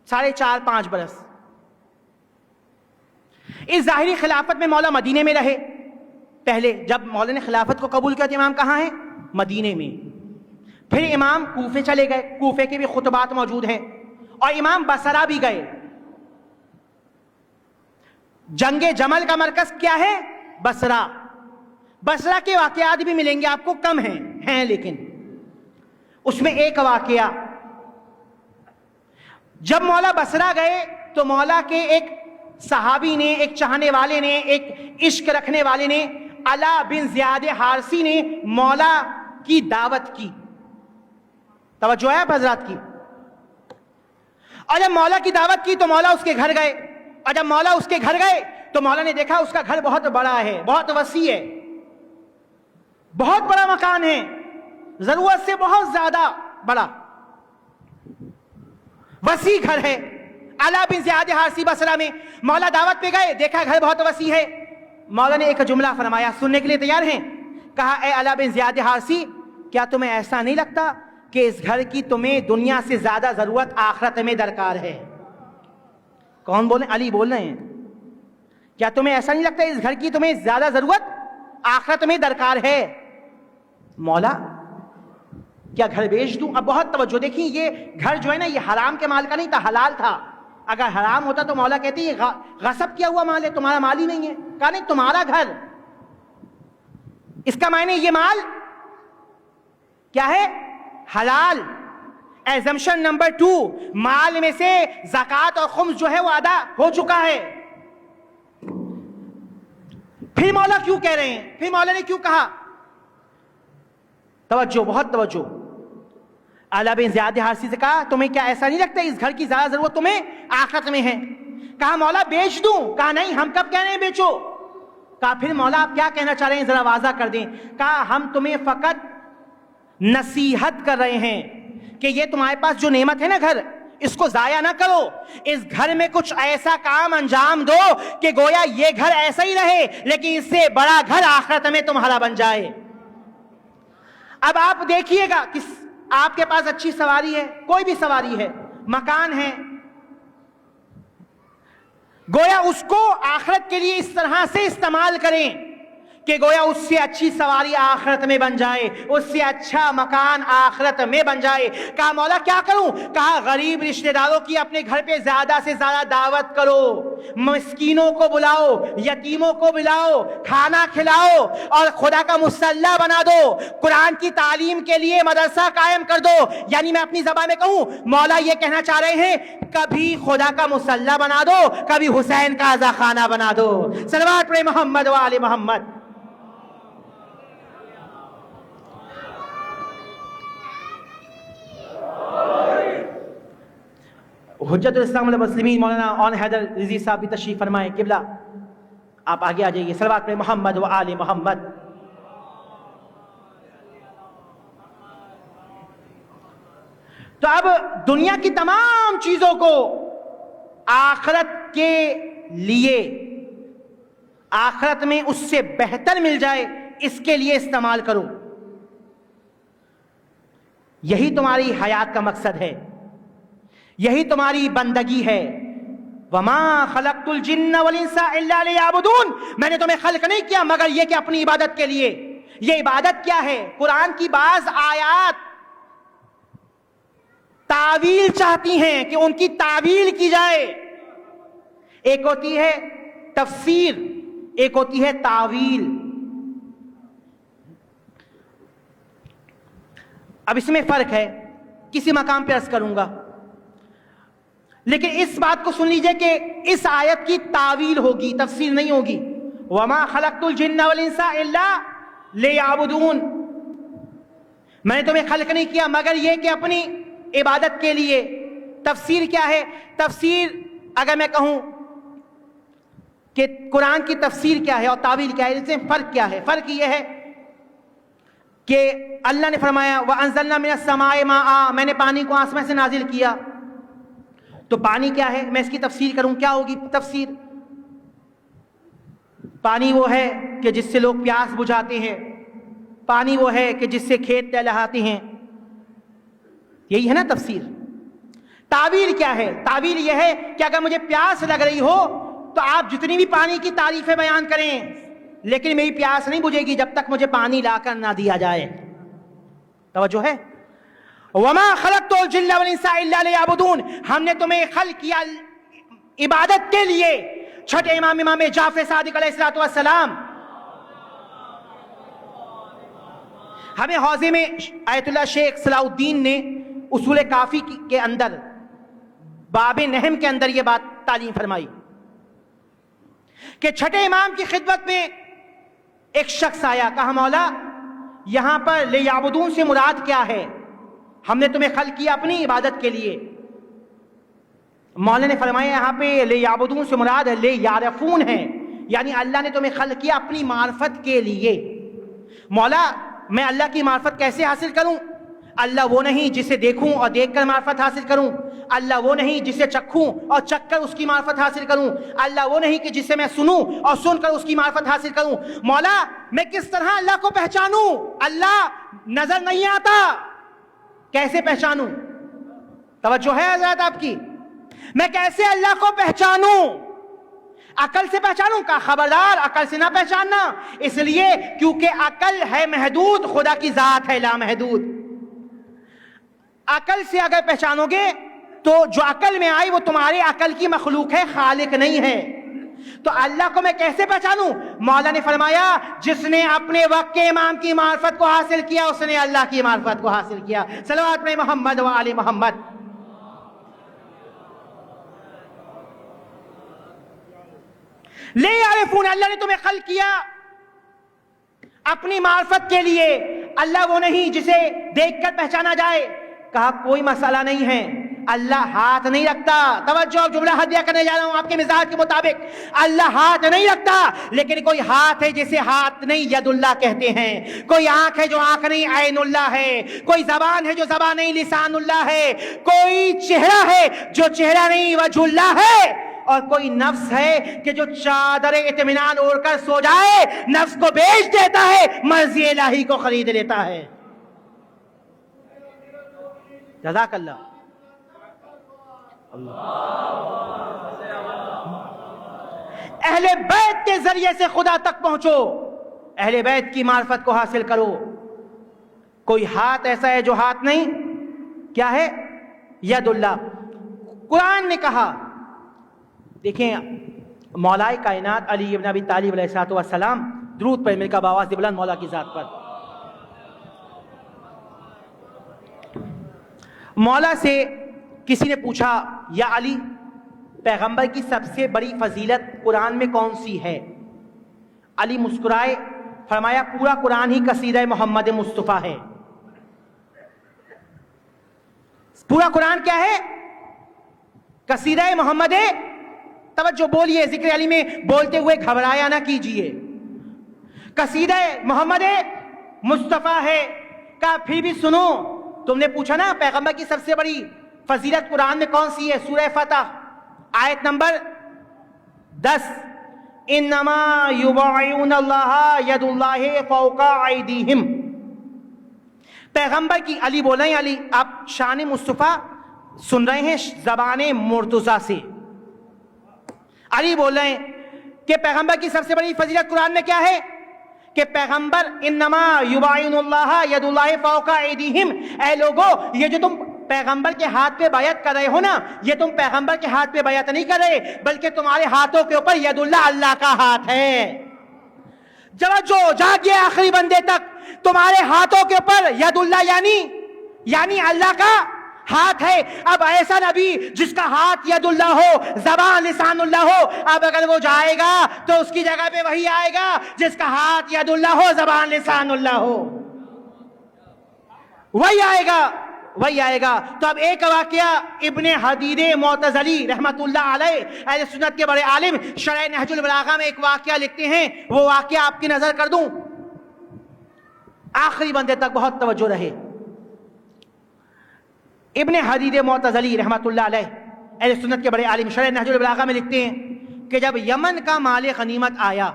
S1: 4.5-5 برس۔ اس ظاہری خلافت میں مولا مدینے میں رہے۔ پہلے جب مولا نے خلافت کو قبول کیا تو امام کہاں ہیں؟ مدینے میں۔ پھر امام کوفے چلے گئے، کوفے کے بھی خطبات موجود ہیں، اور امام بصرہ بھی گئے۔ جنگ جمل کا مرکز کیا ہے؟ بصرہ۔ بصرہ کے واقعات بھی ملیں گے آپ کو، کم ہیں لیکن اس میں ایک واقعہ، جب مولا بصرہ گئے تو مولا کے ایک صحابی نے، ایک چاہنے والے نے، ایک عشق رکھنے والے نے، علا بن زیاد حارثی نے مولا کی دعوت کی۔ توجہ ہے حضرات کی؟ اور جب مولا کی دعوت کی تو مولا اس کے گھر گئے، اور جب مولا اس کے گھر گئے تو مولا نے دیکھا اس کا گھر بہت بڑا ہے، بہت وسیع ہے، بہت بڑا مکان ہے، ضرورت سے بہت زیادہ بڑا وسیع گھر ہے۔ علا بن زیاد حارثی بصرہ میں، مولا دعوت پہ گئے، دیکھا گھر بہت وسیع ہے، مولا نے ایک جملہ فرمایا، سننے کے لیے تیار ہیں؟ کہا اے علا بن زیاد حارثی، کیا تمہیں ایسا نہیں لگتا کہ اس گھر کی تمہیں دنیا سے زیادہ ضرورت آخرت میں درکار ہے؟ کون بولیں؟ علی بول رہے ہیں۔ کیا تمہیں ایسا نہیں لگتا اس گھر کی تمہیں زیادہ ضرورت آخرت میں درکار ہے؟ مولا کیا گھر بیچ دوں؟ اب بہت توجہ دیکھیں، یہ گھر جو ہے نا، یہ حرام کے مال کا نہیں تھا، حلال تھا۔ اگر حرام ہوتا تو مولا کہتے یہ غصب کیا ہوا مال ہے، تمہارا مال ہی نہیں ہے۔ کہا نہیں، تمہارا گھر، اس کا معنی یہ مال کیا ہے؟ حلال۔ ایزمشن نمبر 2، مال میں سے زکوٰۃ اور خمس جو ہے وہ ادا ہو چکا ہے۔ پھر مولا کیوں کہہ رہے ہیں؟ پھر مولا نے کیوں کہا؟ توجہ، بہت توجہ۔ علا بن زیاد حارثی سے کہا تمہیں کیا ایسا نہیں لگتا اس گھر کی زیادہ ضرورت تمہیں آخرت میں ہے؟ کہا مولا بیچ دوں؟ کہا نہیں، ہم کب کہہ رہے ہیں بیچو۔ کہا پھر مولا آپ کیا کہنا چاہ رہے ہیں، ذرا واضح کر دیں۔ کہا ہم تمہیں فقط نصیحت کر رہے ہیں کہ یہ تمہارے پاس جو نعمت ہے نا گھر، اس کو ضائع نہ کرو، اس گھر میں کچھ ایسا کام انجام دو کہ گویا یہ گھر ایسا ہی رہے لیکن اس سے بڑا گھر آخرت میں تمہارا بن جائے۔ اب آپ دیکھیے گا کہ آپ کے پاس اچھی سواری ہے، کوئی بھی سواری ہے، مکان ہے، گویا اس کو آخرت کے لیے اس طرح سے استعمال کریں کہ گویا اس سے اچھی سواری آخرت میں بن جائے, اس سے اچھا مکان آخرت میں بن جائے. کہا مولا کیا کروں؟ کہا غریب رشتہ داروں کی اپنے گھر پہ زیادہ سے زیادہ دعوت کرو, مسکینوں کو بلاؤ, یتیموں کو بلاؤ, کھانا کھلاؤ اور خدا کا مصلی بنا دو, قرآن کی تعلیم کے لیے مدرسہ قائم کر دو. یعنی میں اپنی زبان میں کہوں, مولا یہ کہنا چاہ رہے ہیں کبھی خدا کا مصلی بنا دو, کبھی حسین کا عزا خانہ بنا دو. صلوات پڑھیں محمد و آل محمد. حجت الاسلام والمسلمین مولانا اون حیدر رضوی صاحب بھی تشریف فرمائے. قبلہ آپ آگے آ جائیے. صلوات پڑھیں محمد و آل محمد. تو اب دنیا کی تمام چیزوں کو آخرت کے لیے, آخرت میں اس سے بہتر مل جائے, اس کے لیے استعمال کرو. یہی تمہاری حیات کا مقصد ہے, یہی تمہاری بندگی ہے. وما خلقت الجن والانس الا لیعبدون, میں نے تمہیں خلق نہیں کیا مگر یہ کہ اپنی عبادت کے لیے. یہ عبادت کیا ہے؟ قرآن کی بعض آیات تعویل چاہتی ہیں کہ ان کی تعویل کی جائے. ایک ہوتی ہے تفسیر, ایک ہوتی ہے تعویل. اب اس میں فرق ہے, کسی مقام پہ عرض کروں گا, لیکن اس بات کو سن لیجئے کہ اس آیت کی تعویل ہوگی, تفسیر نہیں ہوگی. وما خلقت الجن والانس الا لیعبدون, میں نے تمہیں خلق نہیں کیا مگر یہ کہ اپنی عبادت کے لیے. تفسیر کیا ہے؟ تفسیر اگر میں کہوں کہ قرآن کی تفسیر کیا ہے اور تعویل کیا ہے, اس میں فرق کیا ہے؟ فرق یہ ہے کہ اللہ نے فرمایا وَأَنزَلْنَا مِنَ السَّمَاءِ مَاءً, میں نے پانی کو آسمان سے نازل کیا. تو پانی کیا ہے؟ میں اس کی تفسیر کروں, کیا ہوگی تفسیر؟ پانی وہ ہے کہ جس سے لوگ پیاس بجھاتے ہیں, پانی وہ ہے کہ جس سے کھیت لہلاتے ہیں. یہی ہے نا تفسیر. تعویل کیا ہے؟ تعویل یہ ہے کہ اگر مجھے پیاس لگ رہی ہو تو آپ جتنی بھی پانی کی تعریفیں بیان کریں, لیکن میری پیاس نہیں بجھے گی جب تک مجھے پانی لا کر نہ دیا جائے. توجہ ہے؟ وما خلقت الجن والانس الا لیعبدون, ہم نے تمہیں خلق کیا عبادت کے لیے. چھٹے امام جعفر صادق علیہ السلام ہمیں حوضے میں آیت اللہ شیخ صلاح الدین نے اصول کافی کے اندر باب نہم کے اندر یہ بات تعلیم فرمائی کہ چھٹے امام کی خدمت میں ایک شخص آیا, کہا مولا یہاں پر لیعبدون سے مراد کیا ہے؟ ہم نے تمہیں خلق کیا اپنی عبادت کے لیے. مولا نے فرمایا یہاں پہ لیعبدون سے مراد لیعرفون ہے, یعنی اللہ نے تمہیں خلق کیا اپنی معرفت کے لیے. مولا میں اللہ کی معرفت کیسے حاصل کروں؟ اللہ وہ نہیں جسے دیکھوں اور دیکھ کر معرفت حاصل کروں, اللہ وہ نہیں جسے چکھوں اور چکھ کر اس کی معرفت حاصل کروں, اللہ وہ نہیں کہ جسے میں سنوں اور سن کر اس کی معرفت حاصل کروں. مولا میں کس طرح اللہ کو پہچانوں؟ اللہ نظر نہیں آتا, کیسے پہچانوں؟ توجہ ہے حضرات آپ کی؟ میں کیسے اللہ کو پہچانوں؟ عقل سے پہچانوں؟ کا خبردار عقل سے نہ پہچاننا, اس لیے کیونکہ عقل ہے محدود, خدا کی ذات ہے لامحدود. عقل سے اگر پہچانو گے تو جو عقل میں آئی وہ تمہاری عقل کی مخلوق ہے, خالق نہیں ہے. تو اللہ کو میں کیسے پہچانوں؟ مولا نے فرمایا جس نے اپنے وقت کے امام کی معرفت کو حاصل کیا اس نے اللہ کی معرفت کو حاصل کیا. صلوات میں محمد و آل محمد. لے یعرفون, اللہ نے تمہیں خلق کیا اپنی معرفت کے لیے. اللہ وہ نہیں جسے دیکھ کر پہچانا جائے. کہا کوئی مسئلہ نہیں ہے, اللہ ہاتھ نہیں رکھتا. توجہ, جملہ ہدیہ کرنے جا رہا ہوں آپ کے مزاج کے مطابق. اللہ ہاتھ نہیں رکھتا, لیکن کوئی ہاتھ ہے جسے ہاتھ نہیں ید اللہ کہتے ہیں. کوئی آنکھ ہے جو آنکھ نہیں عین اللہ ہے. کوئی زبان ہے جو زبان نہیں لسان اللہ ہے. کوئی چہرہ ہے جو چہرہ نہیں وجہ اللہ ہے. اور کوئی نفس ہے کہ جو چادر اطمینان اوڑھ کر سو جائے نفس کو بیچ دیتا ہے, مرضی الہی کو خرید لیتا ہے. جزاک اللہ. اہل بیت کے ذریعے سے خدا تک پہنچو. اہل بیت کی معرفت کو حاصل کرو. کوئی ہاتھ ایسا ہے جو ہاتھ نہیں, کیا ہے؟ ید اللہ. قرآن نے کہا, دیکھیں مولائے کائنات علی ابن ابی طالب علیہ السلام, درود پر مل کا باواز بلند مولا کی ذات پر. مولا سے کسی نے پوچھا, یا علی پیغمبر کی سب سے بڑی فضیلت قرآن میں کون سی ہے؟ علی مسکرائے, فرمایا پورا قرآن ہی قصیدہ محمد مصطفیٰ ہے. پورا قرآن کیا ہے؟ قصیدہ محمد. توجہ بولیے, ذکر علی میں بولتے ہوئے گھبرایا نہ کیجئے. قصیدہ محمد مصطفیٰ ہے. کہا پھر بھی سنو, تم نے پوچھا نا پیغمبر کی سب سے بڑی فضیلت قرآن میں کون سی ہے؟ سورہ فتح آیت نمبر 10, انما یبایعون اللہ ید اللہ فوق ایدیہم. پیغمبر کی, علی بول رہے ہیں, علی آپ شان مصطفیٰ سن رہے ہیں زبان مرتضیٰ سے. علی بول رہے ہیں کہ پیغمبر کی سب سے بڑی فضیلت قرآن میں کیا ہے؟ کہ پیغمبر انما یبایعون اللہ ید اللہ فوق ایدیہم. اے لوگو, یہ جو تم پیغمبر کے ہاتھ پہ بیعت کر رہے ہو نا, یہ تم پیغمبر کے ہاتھ پہ بیعت نہیں کر رہے, بلکہ تمہارے ہاتھوں کے اوپر ید اللہ, اللہ کا ہاتھ ہے. توجہ, جاگیے آخری بندے تک. تمہارے ہاتھوں کے اوپر ید اللہ یعنی اللہ کا ہاتھ ہے. اب ایسا نبی جس کا ہاتھ ید اللہ ہو, زبان لسان اللہ ہو, اب اگر وہ جائے گا تو اس کی جگہ پہ وہی آئے گا جس کا ہاتھ ید اللہ ہو, زبان لسان اللہ ہو, وہی آئے گا, وہی آئے گا. تو اب ایک واقعہ ابن حدید معتزلی رحمت اللہ علیہ, اہل سنت کے بڑے عالم, شرح نہج البلاغہ میں ایک واقعہ لکھتے ہیں. وہ واقعہ آپ کی نظر کر دوں, آخری بندے تک بہت توجہ رہے. ابن حدید معتزلی رحمت اللہ علیہ, اہل سنت کے بڑے عالم, شرح نہج البلاغہ میں لکھتے ہیں کہ جب یمن کا مال غنیمت آیا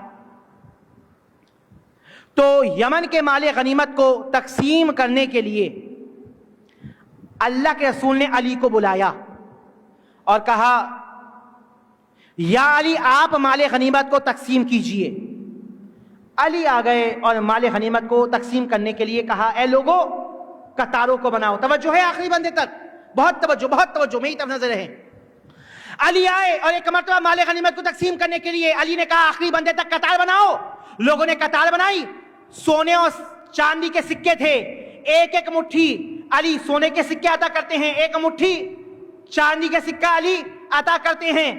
S1: تو یمن کے مال غنیمت کو تقسیم کرنے کے لیے اللہ کے رسول نے علی کو بلایا اور کہا, یا علی آپ مال غنیمت کو تقسیم کیجئے. علی آ گئے اور مال غنیمت کو تقسیم کرنے کے لیے کہا, اے لوگو قطاروں کو بناؤ. توجہ ہے آخری بندے تک, بہت توجہ, بہت توجہ, میری طرف نظر رہے. علی آئے اور ایک مرتبہ مال غنیمت کو تقسیم کرنے کے لیے علی نے کہا آخری بندے تک قطار بناؤ. لوگوں نے قطار بنائی. سونے اور چاندی کے سکے تھے, ایک ایک مٹھی علی سونے کے سکے عطا کرتے ہیں, ایک مٹھی چاندی کے سکہ علی عطا کرتے ہیں.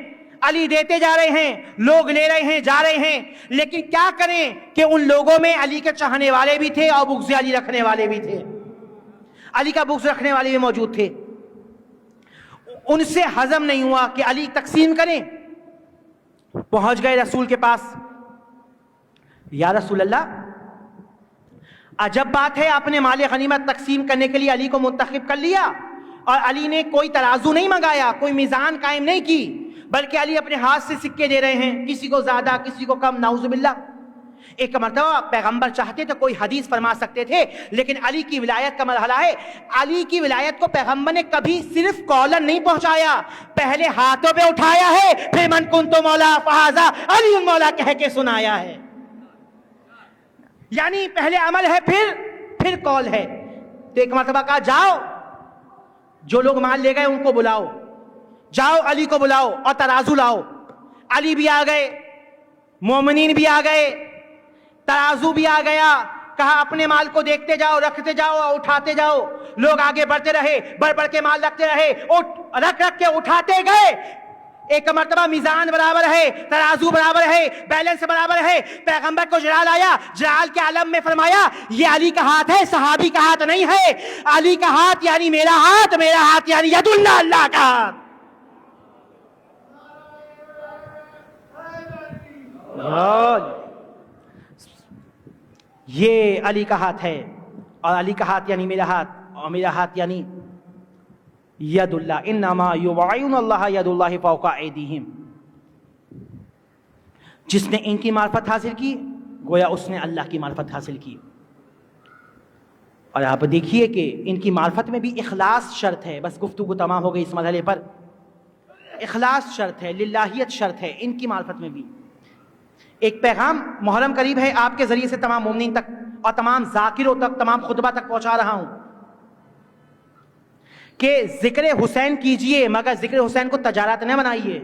S1: علی دیتے جا رہے ہیں, لوگ لے رہے ہیں, جا رہے ہیں. لیکن کیا کریں کہ ان لوگوں میں علی کے چاہنے والے بھی تھے اور بغض علی رکھنے والے بھی تھے. علی کا بغض رکھنے والے بھی موجود تھے. ان سے ہضم نہیں ہوا کہ علی تقسیم کریں. پہنچ گئے رسول کے پاس, یا رسول اللہ عجب بات ہے, آپ نے مال غنیمت تقسیم کرنے کے لیے علی کو منتخب کر لیا اور علی نے کوئی ترازو نہیں منگایا, کوئی میزان قائم نہیں کی, بلکہ علی اپنے ہاتھ سے سکے دے رہے ہیں, کسی کو زیادہ کسی کو کم, نعوذ باللہ. ایک مرتبہ پیغمبر چاہتے تو کوئی حدیث فرما سکتے تھے, لیکن علی کی ولایت کا مرحلہ ہے. علی کی ولایت کو پیغمبر نے کبھی صرف کالر نہیں پہنچایا, پہلے ہاتھوں پہ اٹھایا ہے, پھر من کنت مولا فہذا علی مولا کہہ کے سنایا ہے. یعنی پہلے عمل ہے, پھر کال ہے. تو ایک مرتبہ کہا, جاؤ جو لوگ مال لے گئے ان کو بلاؤ, جاؤ علی کو بلاؤ اور ترازو لاؤ. علی بھی آ گئے, مومنین بھی آ گئے, ترازو بھی آ گیا. کہا اپنے مال کو دیکھتے جاؤ, رکھتے جاؤ اور اٹھاتے جاؤ. لوگ آگے بڑھتے رہے, بڑھ کے مال رکھتے رہے, رکھ کے اٹھاتے گئے. ایک مرتبہ میزان برابر ہے, ترازو برابر ہے, بیلنس برابر ہے. پیغمبر کو جلال آیا, جلال کے عالم میں فرمایا یہ علی کا ہاتھ ہے, صحابی کا ہاتھ نہیں ہے. علی کا ہاتھ یعنی میرا ہاتھ, میرا ہاتھ یعنی ید اللہ, اللہ کا ہاتھ. یہ علی کا ہاتھ ہے, اور علی کا ہاتھ یعنی میرا ہاتھ, اور میرا ہاتھ یعنی ید اللہ. انما یبایعون اللہ ید اللہ فوق ایدیہم. جس نے ان کی معرفت حاصل کی گویا اس نے اللہ کی معرفت حاصل کی. اور آپ دیکھیے کہ ان کی معرفت میں بھی اخلاص شرط ہے. بس گفتگو تمام ہو گئی اس مرحلے پر. اخلاص شرط ہے, للہیت شرط ہے ان کی معرفت میں بھی. ایک پیغام محرم قریب ہے، آپ کے ذریعے سے تمام مومنین تک اور تمام ذاکروں تک، تمام خطبہ تک پہنچا رہا ہوں کہ ذکر حسین کیجئے مگر ذکر حسین کو تجارت نہ بنائیے۔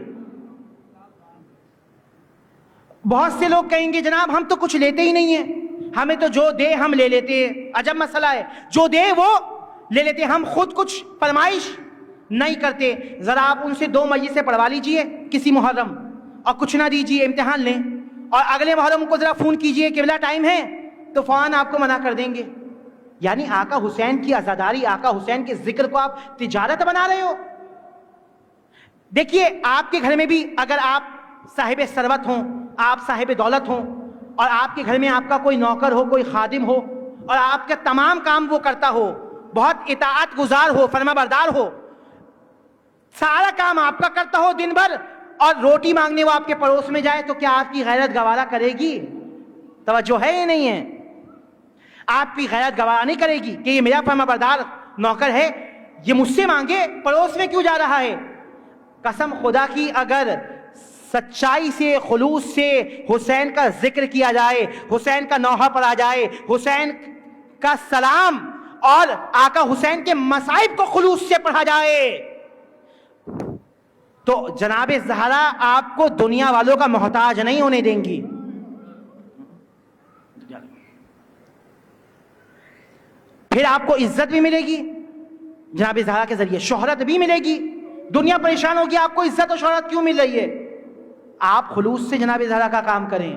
S1: بہت سے لوگ کہیں گے جناب ہم تو کچھ لیتے ہی نہیں ہیں، ہمیں تو جو دے ہم لے لیتے ہیں۔ عجب مسئلہ ہے، جو دے وہ لے لیتے، ہم خود کچھ فرمائش نہیں کرتے۔ ذرا آپ ان سے 2 مجلسیں پڑھوا لیجئے کسی محرم اور کچھ نہ دیجئے، امتحان لیں، اور اگلے محرم کو ذرا فون کیجئے قبلہ ٹائم ہے تو فوراً آپ کو منع کر دیں گے۔ یعنی آقا حسین کی عزاداری، آقا حسین کے ذکر کو آپ تجارت بنا رہے ہو۔ دیکھیے آپ کے گھر میں بھی اگر آپ صاحب ثروت ہوں، آپ صاحب دولت ہوں، اور آپ کے گھر میں آپ کا کوئی نوکر ہو، کوئی خادم ہو، اور آپ کا تمام کام وہ کرتا ہو، بہت اطاعت گزار ہو، فرما بردار ہو، سارا کام آپ کا کرتا ہو دن بھر، اور روٹی مانگنے وہ آپ کے پڑوس میں جائے تو کیا آپ کی غیرت گوارا کرے گی؟ توجہ ہے یا نہیں ہے؟ آپ کی غیرت گوارا نہیں کرے گی کہ یہ میرا فرما بردار نوکر ہے، یہ مجھ سے مانگے، پڑوس میں کیوں جا رہا ہے؟ قسم خدا کی اگر سچائی سے، خلوص سے حسین کا ذکر کیا جائے، حسین کا نوحہ پڑھا جائے، حسین کا سلام اور آقا حسین کے مصائب کو خلوص سے پڑھا جائے، تو جناب زہرا آپ کو دنیا والوں کا محتاج نہیں ہونے دیں گی۔ پھر آپ کو عزت بھی ملے گی جناب زہرا کے ذریعے، شہرت بھی ملے گی۔ دنیا پریشان ہوگی آپ کو عزت اور شہرت کیوں مل رہی ہے؟ آپ خلوص سے جناب زہرا کا کام کریں،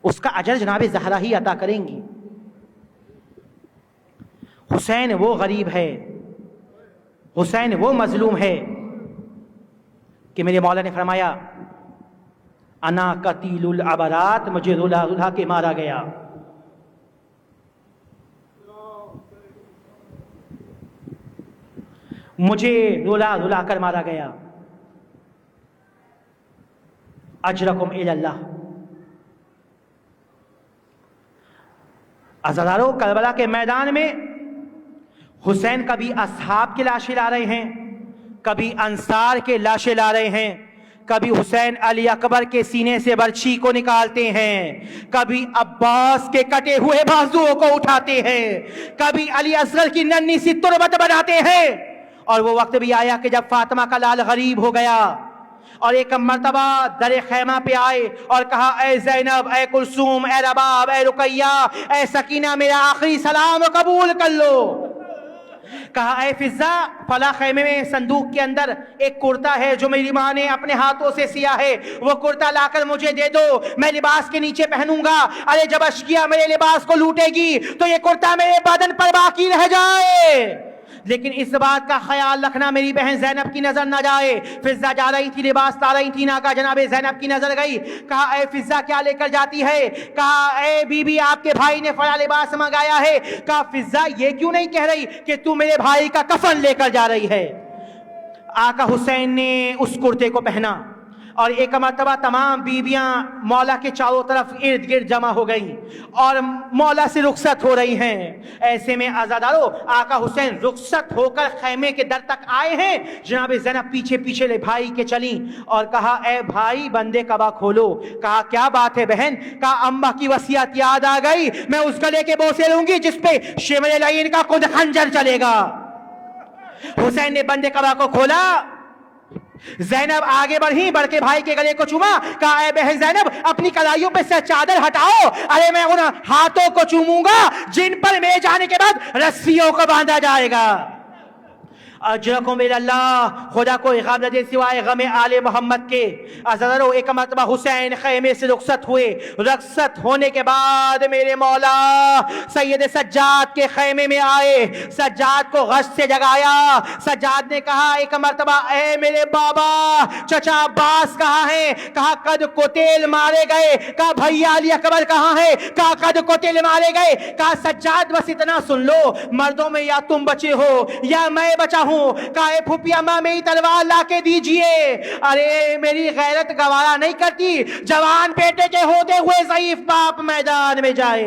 S1: اس کا اجر جناب زہرا ہی عطا کریں گی۔ حسین وہ غریب ہے، حسین وہ مظلوم ہے کہ میرے مولا نے فرمایا انا قتیل العبرات، مجھے رلا رلا کے مارا گیا۔ مجھے رلا رلا کر مارا گیا۔ اجرکم الی اللہ۔ عزادارو، کربلا کے میدان میں حسین کبھی اصحاب کی لاشیں لا رہے ہیں، کبھی انصار کے لاشیں لا رہے ہیں، کبھی حسین علی اکبر کے سینے سے برچھی کو نکالتے ہیں، کبھی عباس کے کٹے ہوئے بازوؤں کو اٹھاتے ہیں، کبھی علی اصغر کی ننھی سی تربت بناتے ہیں۔ اور وہ وقت بھی آیا کہ جب فاطمہ کا لال غریب ہو گیا اور ایک مرتبہ در خیمہ پہ آئے اور کہا اے زینب، اے کلثوم، اے رباب، اے رقیہ، اے سکینہ، میرا آخری سلام قبول کر لو۔ کہا اے فضہ، فلاں خیمے میں صندوق کے اندر ایک کرتا ہے جو میری ماں نے اپنے ہاتھوں سے سیا ہے، وہ کرتا لا کر مجھے دے دو، میں لباس کے نیچے پہنوں گا۔ ارے جب اشکیا میرے لباس کو لوٹے گی تو یہ کرتا میرے بدن پر باقی رہ جائے، لیکن اس بات کا خیال رکھنا میری بہن زینب کی نظر نہ جائے۔ فضہ جا رہی تھی، لباس لا رہی تھی، ناگا جناب زینب کی نظر گئی۔ کہا اے فضہ کیا لے کر جاتی ہے؟ کہا اے بی بی، آپ کے بھائی نے فلاں لباس منگایا ہے۔ کہا فضہ یہ کیوں نہیں کہہ رہی کہ تو میرے بھائی کا کفن لے کر جا رہی ہے؟ آقا حسین نے اس کرتے کو پہنا اور ایک مرتبہ تمام بیویاں مولا کے چاروں طرف ارد گرد جمع ہو گئیں اور مولا سے رخصت ہو رہی ہیں۔ ایسے میں عزادارو، آقا حسین رخصت ہو کر خیمے کے در تک آئے ہیں، جناب زینب پیچھے پیچھے لے بھائی کے چلیں اور کہا اے بھائی بندے کعبہ کھولو۔ کہا کیا بات ہے بہن؟ کہا اماں کی وصیت یاد آ گئی، میں اس گلے کے بوسے لوں گی جس پہ شمر لعین کا خود خنجر چلے گا۔ حسین نے بندے کعبہ کو کھولا، زینب آگے بڑھی، بڑھ کے بھائی کے گلے کو چوما۔ کہا اے بہن زینب، اپنی کلائیوں پہ سے چادر ہٹاؤ، ارے میں ان ہاتھوں کو چوموں گا جن پر میرے جانے کے بعد رسیوں کو باندھا جائے گا۔ اجرکم الی اللہ، خدا کو غم نہ دے سوائے غم آل محمد کے۔ عزادارو، ایک مرتبہ حسین خیمے سے رخصت ہوئے، رخصت ہونے کے بعد میرے مولا سید سجاد کے خیمے میں آئے، سجاد کو غش سے جگایا۔ سجاد نے کہا ایک مرتبہ اے میرے بابا، چچا عباس کہاں ہے؟ کہا قد قتل مارے گئے۔ کہا بھیا علی اکبر کہاں ہے؟ کہا قد قتل مارے گئے۔ کہا سجاد بس اتنا سن لو، مردوں میں یا تم بچے ہو یا میں بچا ہوں۔ کہا اے پھوپھی ماں میری تلوار لا کے دیجئے۔ ارے میری غیرت گوارا نہیں کرتی جوان بیٹے کے ہوتے ہوئے ضعیف باپ میدان میں جائے۔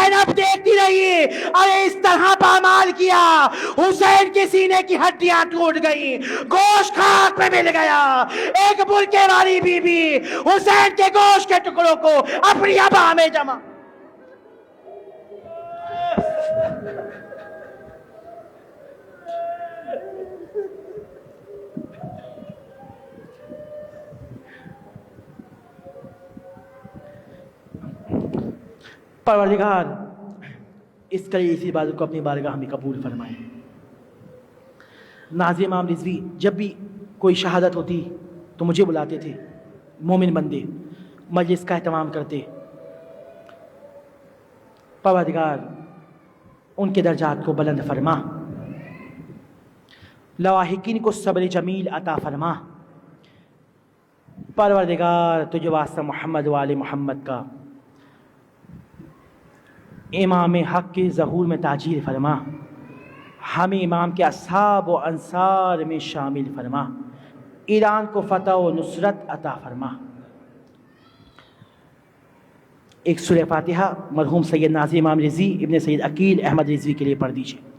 S1: زینب دیکھتی رہی، ارے اس طرح پامال کیا، حسین کے سینے کی ہڈیاں ٹوٹ گئی، گوشت خاک میں مل گیا۔ ایک برقعے والی بی بی حسین کے گوشت کے ٹکڑوں کو اپنی ابا میں جمع۔ پروردگار اس کلی اسی عبادت کو اپنی بارگاہ میں قبول فرمائے۔ ناظم امام رضوی جب بھی کوئی شہادت ہوتی تو مجھے بلاتے تھے، مومن بندے مجلس کا اہتمام کرتے۔ پروردگار ان کے درجات کو بلند فرما، لواحقین کو صبر جمیل عطا فرما۔ پروردگار تجھے واسطہ محمد و آل محمد کا امام حق کے ظہور میں تاجیر فرما، ہمیں امام کے اصحاب و انصار میں شامل فرما، ایران کو فتح و نصرت عطا فرما۔ ایک سورہ فاتحہ مرحوم سید ناظم امام رضوی ابن سید عقیل احمد رضوی کے لیے پڑھ دیجیے۔